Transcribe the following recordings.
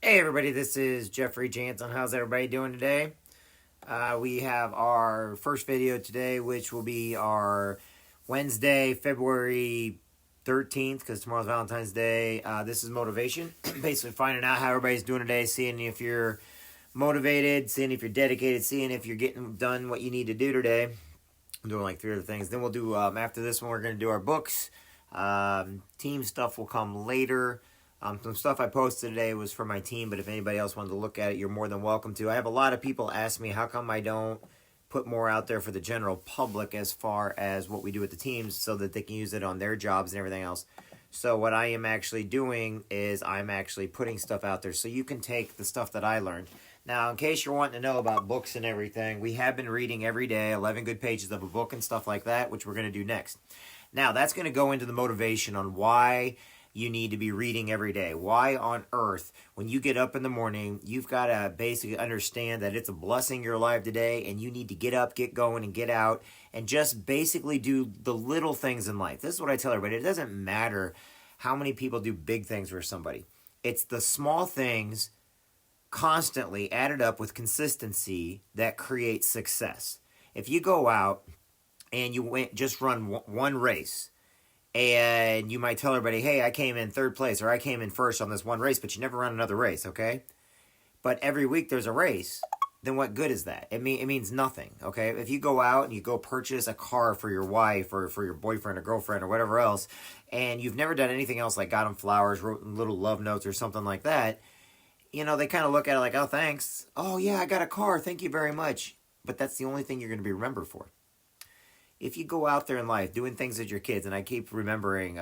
Hey everybody, this is Jansen. How's everybody doing today? We have our first video today, which will be our Wednesday, February 13th, because tomorrow's Valentine's Day. This is motivation. Basically finding out how everybody's doing today, seeing if you're motivated, seeing if you're dedicated, seeing if you're getting done what you need to do today. I'm doing like 3 other things. Then we'll do, after this one, we're going to do our books. Team stuff will come later. Some stuff I posted today was for my team, but if anybody else wanted to look at it, you're more than welcome to. I have a lot of people ask me how come I don't put more out there for the general public as far as what we do with the teams so that they can use it on their jobs and everything else. So what I am actually doing is I'm actually putting stuff out there so you can take the stuff that I learned. Now, in case you're wanting to know about books and everything, we have been reading every day 11 good pages of a book and stuff like that, which we're going to do next. Now, that's going to go into the motivation on why you need to be reading every day. Why on earth, when you get up in the morning, you've got to basically understand that it's a blessing you're alive today and you need to get up, get going, and get out and just basically do the little things in life. This is what I tell everybody. It doesn't matter how many people do big things for somebody. It's the small things constantly added up with consistency that creates success. If you go out and you just run one race, and you might tell everybody, hey, I came in third place or I came in first on this one race, but you never run another race, okay? But every week there's a race, then what good is that? It means nothing, okay? If you go out and you go purchase a car for your wife or for your boyfriend or girlfriend or whatever else, and you've never done anything else like got them flowers, wrote little love notes or something like that, they kind of look at it like, oh, thanks. Oh, yeah, I got a car. Thank you very much. But that's the only thing you're going to be remembered for. If you go out there in life doing things with your kids, and I keep remembering,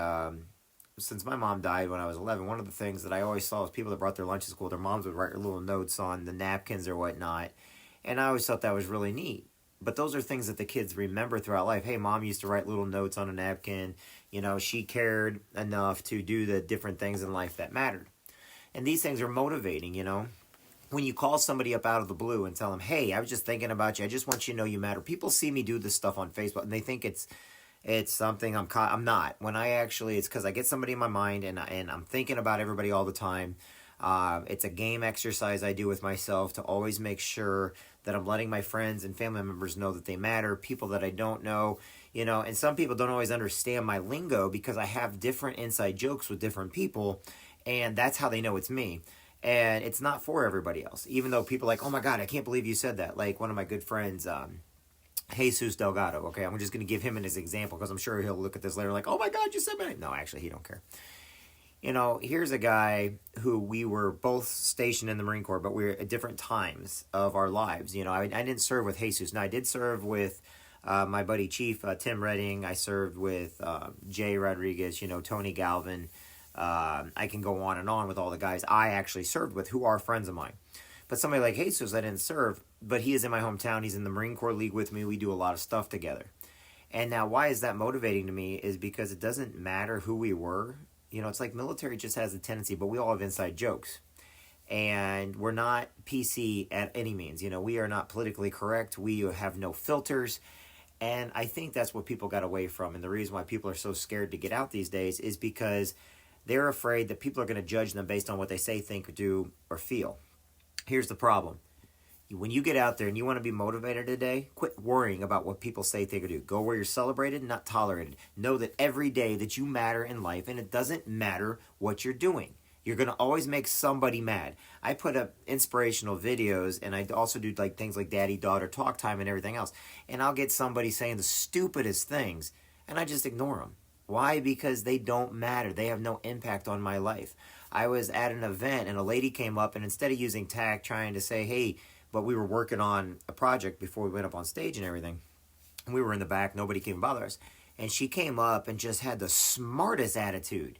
since my mom died when I was 11, one of the things that I always saw was people that brought their lunch to school, their moms would write little notes on the napkins or whatnot, and I always thought that was really neat. But those are things that the kids remember throughout life. Hey, mom used to write little notes on a napkin. She cared enough to do the different things in life that mattered. And these things are motivating. When you call somebody up out of the blue and tell them, hey, I was just thinking about you. I just want you to know you matter. People see me do this stuff on Facebook and they think it's something I'm not. When it's because I get somebody in my mind and I'm thinking about everybody all the time. It's a game exercise I do with myself to always make sure that I'm letting my friends and family members know that they matter. People that I don't know, and some people don't always understand my lingo because I have different inside jokes with different people, and that's how they know it's me. And it's not for everybody else. Even though people are like, oh my God, I can't believe you said that. Like one of my good friends, Jesus Delgado. Okay, I'm just going to give him as an example because I'm sure he'll look at this later like, oh my God, you said my name. No, actually, he don't care. Here's a guy who we were both stationed in the Marine Corps, but we were at different times of our lives. I didn't serve with Jesus. Now, I did serve with my buddy Chief Tim Redding. I served with Jay Rodriguez, Tony Galvin. I can go on and on with all the guys I actually served with who are friends of mine. But somebody like Jesus, I didn't serve, but he is in my hometown. He's in the Marine Corps League with me. We do a lot of stuff together. And now why is that motivating to me is because it doesn't matter who we were. It's like military just has a tendency, but we all have inside jokes. And we're not PC at any means. We are not politically correct. We have no filters. And I think that's what people got away from. And the reason why people are so scared to get out these days is because they're afraid that people are going to judge them based on what they say, think, do, or feel. Here's the problem. When you get out there and you want to be motivated today, quit worrying about what people say, think, or do. Go where you're celebrated, not tolerated. Know that every day that you matter in life, and it doesn't matter what you're doing. You're going to always make somebody mad. I put up inspirational videos, and I also do things like daddy-daughter talk time and everything else. And I'll get somebody saying the stupidest things, and I just ignore them. Why? Because they don't matter. They have no impact on my life. I was at an event and a lady came up and instead of using tact trying to say, hey, but we were working on a project before we went up on stage and everything. And we were in the back. Nobody came bother us. And she came up and just had the smartest attitude.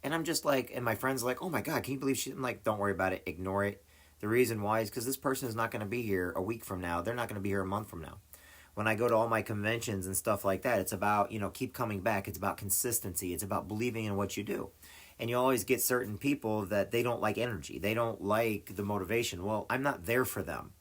And I'm just like, and my friend's like, oh my God, can you believe she? I'm like, don't worry about it. Ignore it. The reason why is because this person is not going to be here a week from now. They're not going to be here a month from now. When I go to all my conventions and stuff like that, it's about, keep coming back. It's about consistency. It's about believing in what you do. And you always get certain people that they don't like energy. They don't like the motivation. Well, I'm not there for them.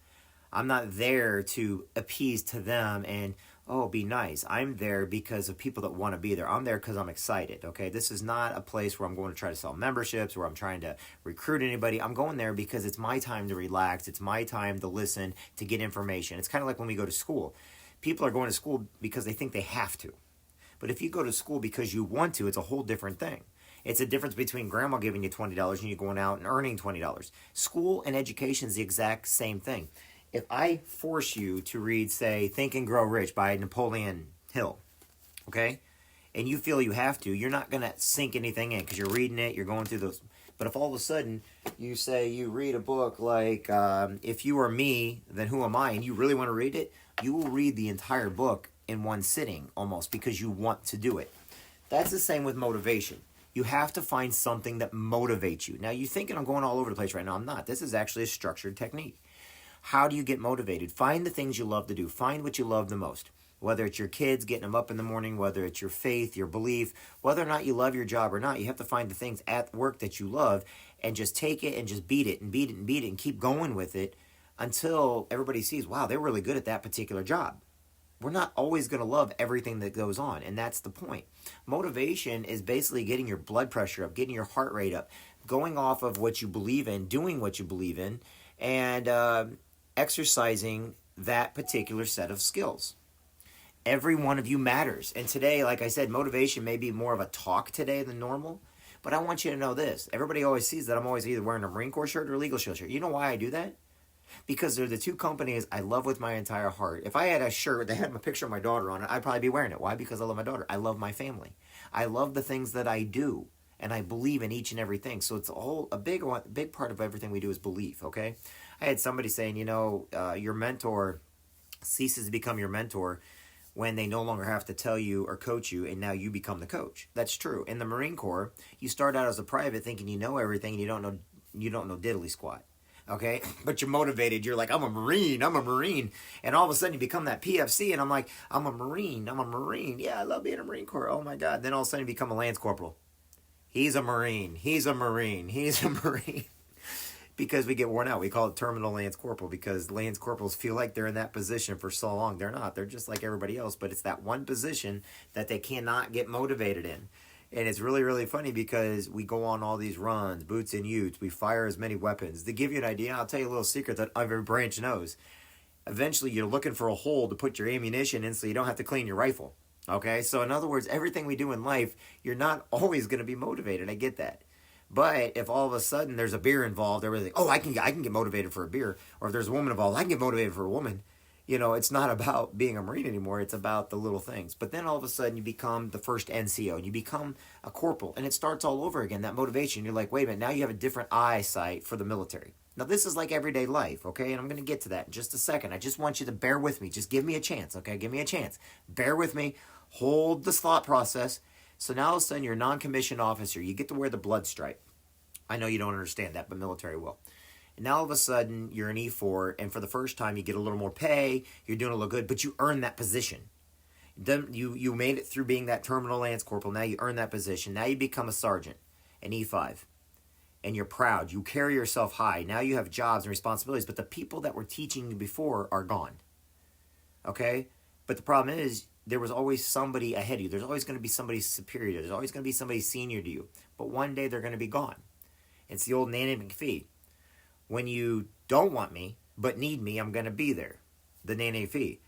I'm not there to appease to them and oh, be nice. I'm there because of people that want to be there. I'm there because I'm excited. Okay, this is not a place where I'm going to try to sell memberships, where I'm trying to recruit anybody. I'm going there because it's my time to relax. It's my time to listen, to get information. It's kind of like when we go to school. People are going to school because they think they have to. But if you go to school because you want to, it's a whole different thing. It's a difference between grandma giving you $20 and you going out and earning $20. School and education is the exact same thing. If I force you to read, say, Think and Grow Rich by Napoleon Hill, okay, and you feel you have to, you're not going to sink anything in because you're reading it, you're going through those. But if all of a sudden you say you read a book like If You Are Me, Then Who Am I, and you really want to read it, you will read the entire book in one sitting almost because you want to do it. That's the same with motivation. You have to find something that motivates you. Now, you're thinking I'm going all over the place right now. I'm not. This is actually a structured technique. How do you get motivated? Find the things you love to do. Find what you love the most. Whether it's your kids, getting them up in the morning, whether it's your faith, your belief, whether or not you love your job or not, you have to find the things at work that you love and just take it and just beat it and beat it and beat it and keep going with it until everybody sees, wow, they're really good at that particular job. We're not always going to love everything that goes on, and that's the point. Motivation is basically getting your blood pressure up, getting your heart rate up, going off of what you believe in, doing what you believe in, and exercising that particular set of skills. Every one of you matters. And today, like I said, motivation may be more of a talk today than normal, but I want you to know this. Everybody always sees that I'm always either wearing a Marine Corps shirt or a Legal Shield shirt. You know why I do that? Because they're the two companies I love with my entire heart. If I had a shirt that had a picture of my daughter on it, I'd probably be wearing it. Why? Because I love my daughter. I love my family. I love the things that I do, and I believe in each and everything. So it's a big part of everything we do is belief, okay? I had somebody saying, your mentor ceases to become your mentor when they no longer have to tell you or coach you, and now you become the coach. That's true. In the Marine Corps, you start out as a private thinking you know everything, and you don't know diddly squat. Okay, but you're motivated. You're like, I'm a Marine. And all of a sudden you become that PFC, and I'm like, I'm a Marine. Yeah, I love being a Marine Corps. Oh my God. Then all of a sudden you become a Lance Corporal. He's a Marine. Because we get worn out. We call it terminal Lance Corporal because Lance Corporals feel like they're in that position for so long. They're not. They're just like everybody else, but it's that one position that they cannot get motivated in. And it's really, really funny because we go on all these runs, boots and utes. We fire as many weapons. To give you an idea, I'll tell you a little secret that every branch knows. Eventually, you're looking for a hole to put your ammunition in so you don't have to clean your rifle. Okay? So in other words, everything we do in life, you're not always going to be motivated. I get that. But if all of a sudden there's a beer involved, everything, oh, I can get motivated for a beer. Or if there's a woman involved, I can get motivated for a woman. It's not about being a Marine anymore. It's about the little things. But then all of a sudden you become the first NCO and you become a corporal. And it starts all over again, that motivation. You're like, wait a minute, now you have a different eyesight for the military. Now this is like everyday life, okay? And I'm going to get to that in just a second. I just want you to bear with me. Just give me a chance, okay? Give me a chance. Bear with me. Hold the thought process. So now all of a sudden you're a non-commissioned officer. You get to wear the blood stripe. I know you don't understand that, but military will. And now all of a sudden, you're an E4, and for the first time, you get a little more pay, you're doing a little good, but you earn that position. Then you made it through being that terminal Lance Corporal, now you earn that position. Now you become a sergeant, an E5, and you're proud. You carry yourself high. Now you have jobs and responsibilities, but the people that were teaching you before are gone. Okay? But the problem is, there was always somebody ahead of you. There's always going to be somebody superior. There's always going to be somebody senior to you. But one day, they're going to be gone. It's the old Nanny McPhee. When you don't want me, but need me, I'm going to be there. The Nene Fee.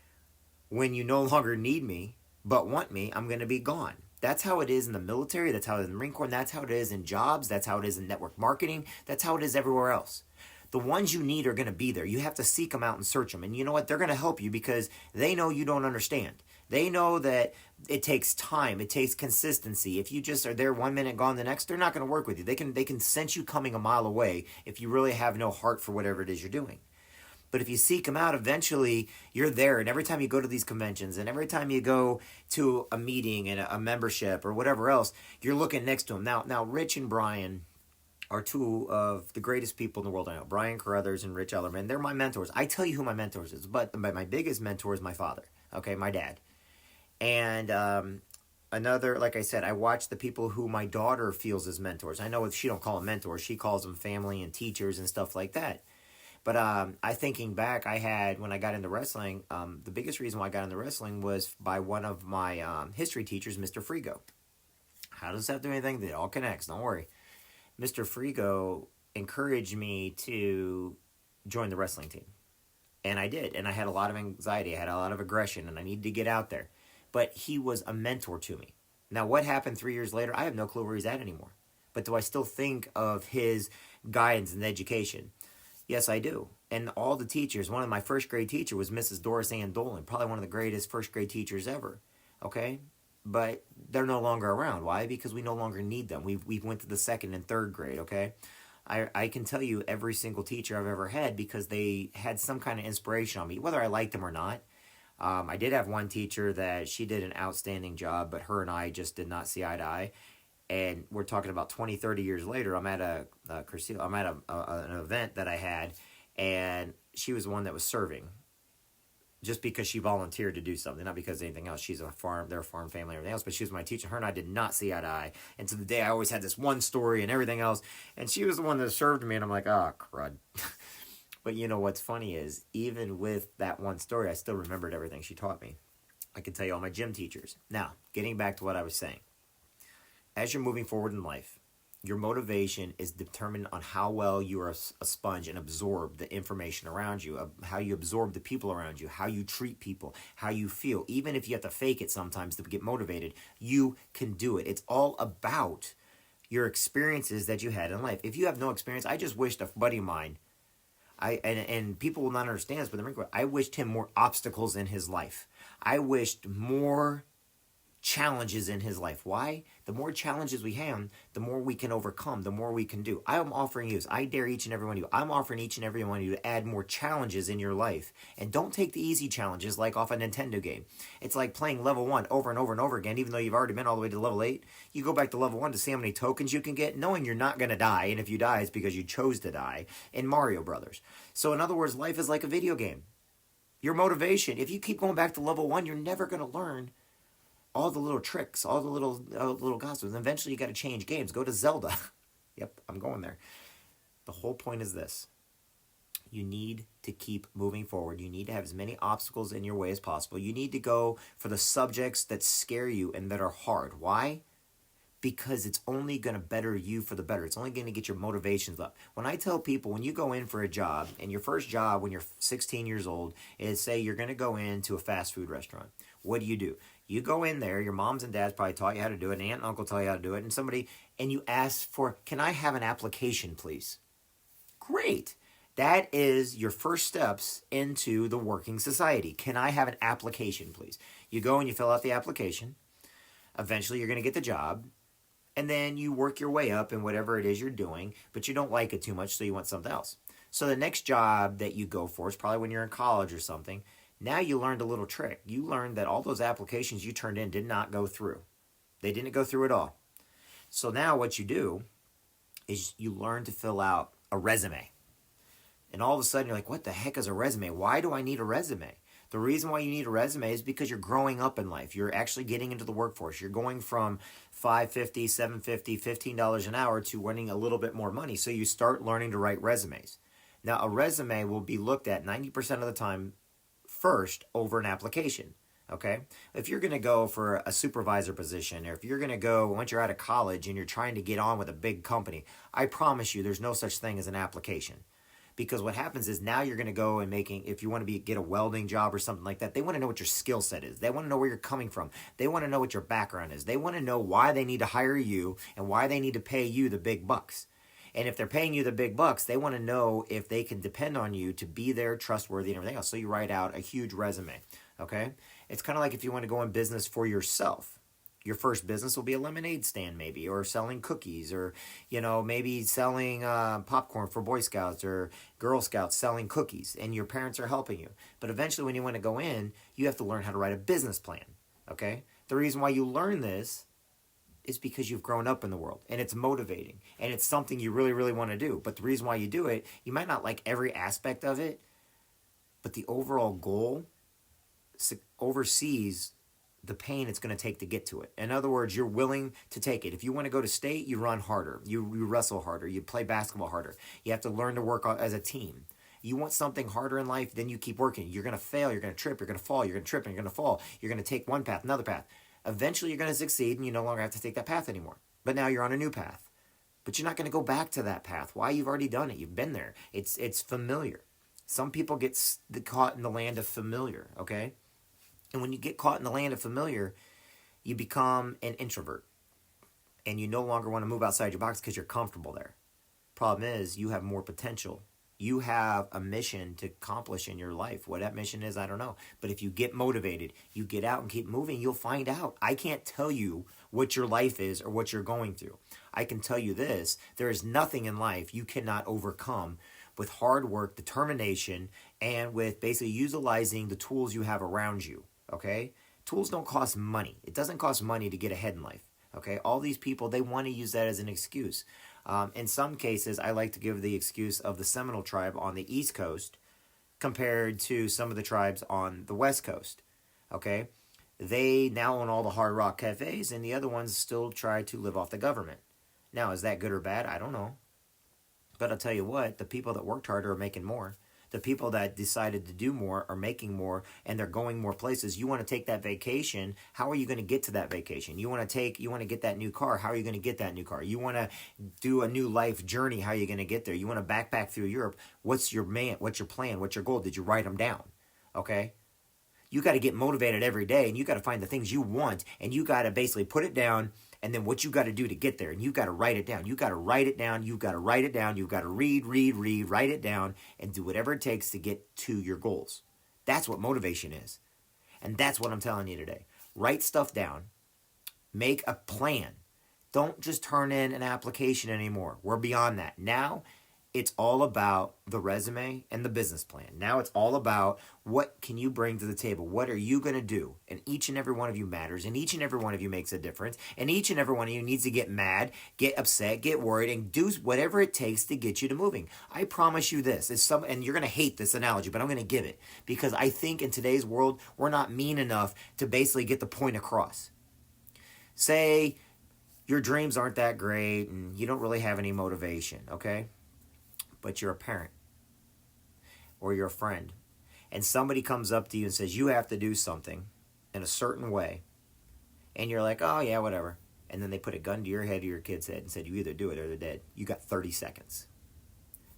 When you no longer need me, but want me, I'm going to be gone. That's how it is in the military. That's how it is in the Marine Corps. And that's how it is in jobs. That's how it is in network marketing. That's how it is everywhere else. The ones you need are going to be there. You have to seek them out and search them. And you know what? They're going to help you because they know you don't understand. They know that it takes time. It takes consistency. If you just are there 1 minute, gone the next, they're not going to work with you. They can sense you coming a mile away if you really have no heart for whatever it is you're doing. But if you seek them out, eventually you're there. And every time you go to these conventions and every time you go to a meeting and a membership or whatever else, you're looking next to them. Now Rich and Brian are two of the greatest people in the world I know. Brian Carruthers and Rich Ellerman. They're my mentors. I tell you who my mentors is, but my biggest mentor is my father. Okay, my dad. And another, like I said, I watch the people who my daughter feels as mentors. I know if she don't call them mentors, she calls them family and teachers and stuff like that. But I thinking back, when I got into wrestling, the biggest reason why I got into wrestling was by one of my history teachers, Mr. Frigo. How does that have to do anything? It all connects, don't worry. Mr. Frigo encouraged me to join the wrestling team. And I did. And I had a lot of anxiety. I had a lot of aggression. And I needed to get out there. But he was a mentor to me. Now, what happened 3 years later? I have no clue where he's at anymore. But do I still think of his guidance and education? Yes, I do. And all the teachers, one of my first grade teacher was Mrs. Doris Ann Dolan, probably one of the greatest first grade teachers ever. Okay? But they're no longer around. Why? Because we no longer need them. We went to the second and third grade, okay? I can tell you every single teacher I've ever had because they had some kind of inspiration on me, whether I liked them or not. I did have one teacher that she did an outstanding job, but her and I just did not see eye to eye. And we're talking about 20, 30 years later, I'm at an event that I had, and she was the one that was serving. Just because she volunteered to do something, not because of anything else. They're a farm family and everything else, but she was my teacher. Her and I did not see eye to eye. And to the day, I always had this one story and everything else. And she was the one that served me, and I'm like, oh, crud. But you know what's funny is, even with that one story, I still remembered everything she taught me. I can tell you all my gym teachers. Now, getting back to what I was saying. As you're moving forward in life, your motivation is determined on how well you are a sponge and absorb the information around you, how you absorb the people around you, how you treat people, how you feel. Even if you have to fake it sometimes to get motivated, you can do it. It's all about your experiences that you had in life. If you have no experience, I just wished a buddy of mine, and people will not understand this, but I wished him more obstacles in his life. I wished more challenges in his life. Why? The more challenges we have, the more we can overcome, the more we can do. I am offering you, I dare each and every one of you, I'm offering each and every one of you to add more challenges in your life. And don't take the easy challenges like off a Nintendo game. It's like playing level 1 over and over and over again, even though you've already been all the way to level 8. You go back to level 1 to see how many tokens you can get, knowing you're not going to die, and if you die, it's because you chose to die, in Mario Brothers. So in other words, life is like a video game. Your motivation, if you keep going back to level 1, you're never going to learn all the little tricks, all the little gossips. And eventually you got to change games. Go to Zelda. Yep, I'm going there. The whole point is this. You need to keep moving forward. You need to have as many obstacles in your way as possible. You need to go for the subjects that scare you and that are hard. Why? Because it's only going to better you for the better. It's only going to get your motivations up. When I tell people, when you go in for a job, and your first job when you're 16 years old is, say you're going to go into a fast food restaurant. What do? You go in there, your moms and dads probably taught you how to do it, an aunt and uncle tell you how to do it, and you ask for, can I have an application, please? Great. That is your first steps into the working society. Can I have an application, please? You go and you fill out the application. Eventually, you're going to get the job. And then you work your way up in whatever it is you're doing, but you don't like it too much, so you want something else. So the next job that you go for is probably when you're in college or something. Now you learned a little trick. You learned that all those applications you turned in did not go through. They didn't go through at all. So now what you do is you learn to fill out a resume. And all of a sudden you're like, what the heck is a resume? Why do I need a resume? The reason why you need a resume is because you're growing up in life. You're actually getting into the workforce. You're going from $5.50, $7.50, $15 an hour to winning a little bit more money. So you start learning to write resumes. Now, a resume will be looked at 90% of the time first over an application. Okay? If you're going to go for a supervisor position, or if you're going to go once you're out of college and you're trying to get on with a big company, I promise you there's no such thing as an application. Because what happens is now you're going to go and if you want to get a welding job or something like that, they want to know what your skill set is. They want to know where you're coming from. They want to know what your background is. They want to know why they need to hire you and why they need to pay you the big bucks. And if they're paying you the big bucks, they want to know if they can depend on you to be there, trustworthy, and everything else. So you write out a huge resume, okay? It's kind of like if you want to go in business for yourself. Your first business will be a lemonade stand maybe, or selling cookies, or, maybe selling popcorn for Boy Scouts or Girl Scouts, selling cookies, and your parents are helping you. But eventually when you want to go in, you have to learn how to write a business plan, okay? The reason why you learn this is because you've grown up in the world, and it's motivating, and it's something you really, really want to do. But the reason why you do it, you might not like every aspect of it, but the overall goal oversees the pain it's going to take to get to it. In other words, you're willing to take it. If you want to go to state, you run harder. You wrestle harder. You play basketball harder. You have to learn to work as a team. You want something harder in life, then you keep working. You're going to fail, you're going to trip, you're going to fall, you're going to trip, and you're going to fall. You're going to take one path, another path. Eventually, you're going to succeed, and you no longer have to take that path anymore. But now you're on a new path. But you're not going to go back to that path. Why? You've already done it. You've been there. It's familiar. Some people get caught in the land of familiar, okay? And when you get caught in the land of familiar, you become an introvert. And you no longer want to move outside your box because you're comfortable there. Problem is, you have more potential. You have a mission to accomplish in your life. What that mission is, I don't know. But if you get motivated, you get out and keep moving, you'll find out. I can't tell you what your life is or what you're going through. I can tell you this. There is nothing in life you cannot overcome with hard work, determination, and with basically utilizing the tools you have around you. Okay? Tools don't cost money. It doesn't cost money to get ahead in life. Okay? All these people, they want to use that as an excuse. In some cases, I like to give the excuse of the Seminole tribe on the East Coast compared to some of the tribes on the West Coast. Okay? They now own all the Hard Rock cafes, and the other ones still try to live off the government. Now, is that good or bad? I don't know. But I'll tell you what, the people that worked harder are making more. The people that decided to do more are making more, and they're going more places. You want to take that vacation. How are you going to get to that vacation? You want to get that new car. How are you going to get that new car? You want to do a new life journey. How are you going to get there? You want to backpack through Europe. What's your plan? What's your goal? Did you write them down? Okay? You got to get motivated every day, and you got to find the things you want, and you got to basically put it down, and then what you got to do to get there, and you got to write it down. You got to write it down. You got to write it down. You got to read, write it down, and do whatever it takes to get to your goals. That's what motivation is, and that's what I'm telling you today. Write stuff down. Make a plan. Don't just turn in an application anymore. We're beyond that. Now, it's all about the resume and the business plan. Now it's all about what can you bring to the table? What are you going to do? And each and every one of you matters, and each and every one of you makes a difference, and each and every one of you needs to get mad, get upset, get worried, and do whatever it takes to get you to moving. I promise you this, and you're going to hate this analogy, but I'm going to give it, because I think in today's world, we're not mean enough to basically get the point across. Say your dreams aren't that great, and you don't really have any motivation, okay? But you're a parent or you're a friend, and somebody comes up to you and says you have to do something in a certain way, and you're like, oh yeah, whatever, and then they put a gun to your head or your kid's head and said you either do it or they're dead. You got 30 seconds.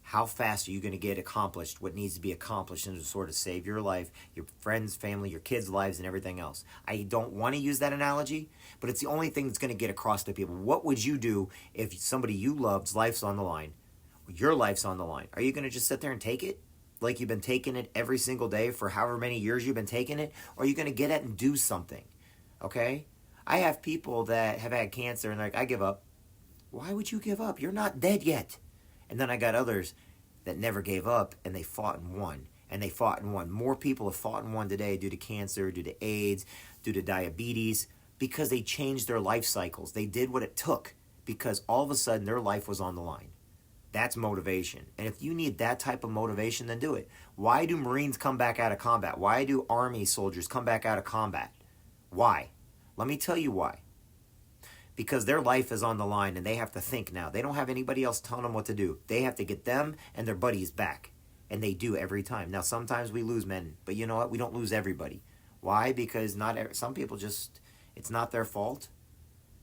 How fast are you going to get accomplished what needs to be accomplished in order to sort of save your life, your friends, family, your kids' lives, and everything else? I don't want to use that analogy, but it's the only thing that's going to get across to people. What would you do if somebody you loved's life's on the line? Your life's on the line. Are you going to just sit there and take it like you've been taking it every single day for however many years you've been taking it? Or are you going to get it and do something? Okay? I have people that have had cancer and they're like, I give up. Why would you give up? You're not dead yet. And then I got others that never gave up and they fought and won. And they fought and won. More people have fought and won today due to cancer, due to AIDS, due to diabetes, because they changed their life cycles. They did what it took because all of a sudden their life was on the line. That's motivation. And if you need that type of motivation, then do it. Why do Marines come back out of combat? Why do Army soldiers come back out of combat? Why? Let me tell you why. Because their life is on the line and they have to think now. They don't have anybody else telling them what to do. They have to get them and their buddies back. And they do every time. Now, sometimes we lose men, but you know what? We don't lose everybody. Why? Because some people just, it's not their fault,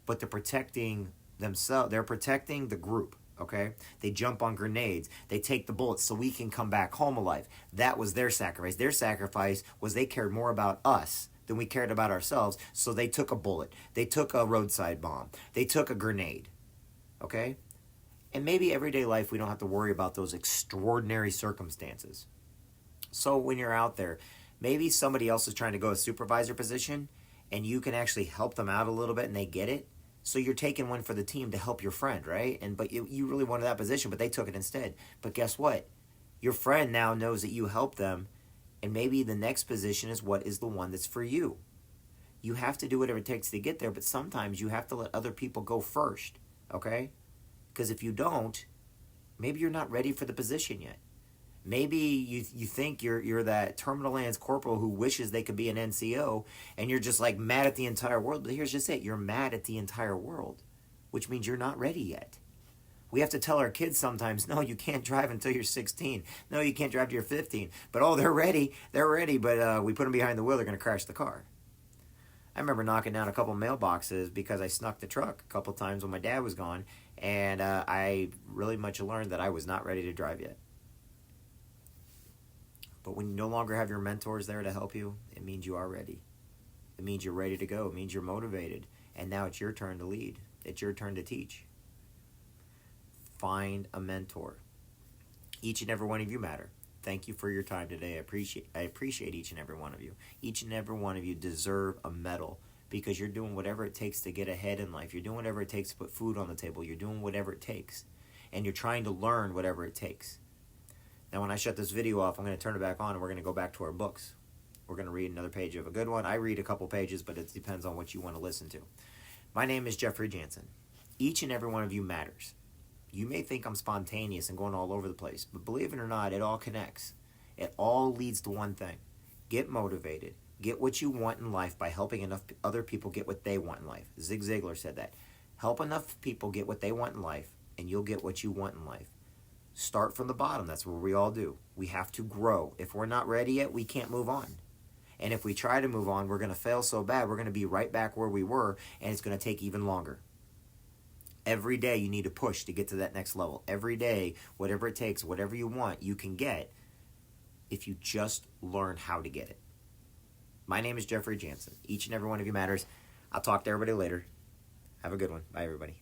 but they're protecting themselves. They're protecting the group. Okay? They jump on grenades. They take the bullets so we can come back home alive. That was their sacrifice. Their sacrifice was they cared more about us than we cared about ourselves. So they took a bullet. They took a roadside bomb. They took a grenade. Okay? And maybe everyday life we don't have to worry about those extraordinary circumstances. So when you're out there, maybe somebody else is trying to go a supervisor position and you can actually help them out a little bit and they get it. So you're taking one for the team to help your friend, right? But you really wanted that position, but they took it instead. But guess what? Your friend now knows that you helped them, and maybe the next position is what is the one that's for you. You have to do whatever it takes to get there, but sometimes you have to let other people go first, okay? Because if you don't, maybe you're not ready for the position yet. Maybe you think you're that terminal lance corporal who wishes they could be an NCO, and you're just like mad at the entire world. But here's just it. You're mad at the entire world, which means you're not ready yet. We have to tell our kids sometimes, no, you can't drive until you're 16. No, you can't drive till you're 15. But oh, they're ready, but we put them behind the wheel, they're going to crash the car. I remember knocking down a couple mailboxes because I snuck the truck a couple times when my dad was gone, and I really much learned that I was not ready to drive yet. But when you no longer have your mentors there to help you, it means you are ready. It means you're ready to go. It means you're motivated. And now it's your turn to lead. It's your turn to teach. Find a mentor. Each and every one of you matter. Thank you for your time today. I appreciate each and every one of you. Each and every one of you deserve a medal because you're doing whatever it takes to get ahead in life. You're doing whatever it takes to put food on the table. You're doing whatever it takes. And you're trying to learn whatever it takes. Now, when I shut this video off, I'm going to turn it back on and we're going to go back to our books. We're going to read another page of a good one. I read a couple pages, but it depends on what you want to listen to. My name is Jeffrey Jansen. Each and every one of you matters. You may think I'm spontaneous and going all over the place, but believe it or not, it all connects. It all leads to one thing. Get motivated. Get what you want in life by helping enough other people get what they want in life. Zig Ziglar said that. Help enough people get what they want in life, and you'll get what you want in life. Start from the bottom. That's what we all do. We have to grow. If we're not ready yet, we can't move on. And if we try to move on, we're going to fail so bad, we're going to be right back where we were, and it's going to take even longer. Every day you need to push to get to that next level. Every day, whatever it takes, whatever you want, you can get if you just learn how to get it. My name is Jeffrey Jansen. Each and every one of you matters. I'll talk to everybody later. Have a good one. Bye, everybody.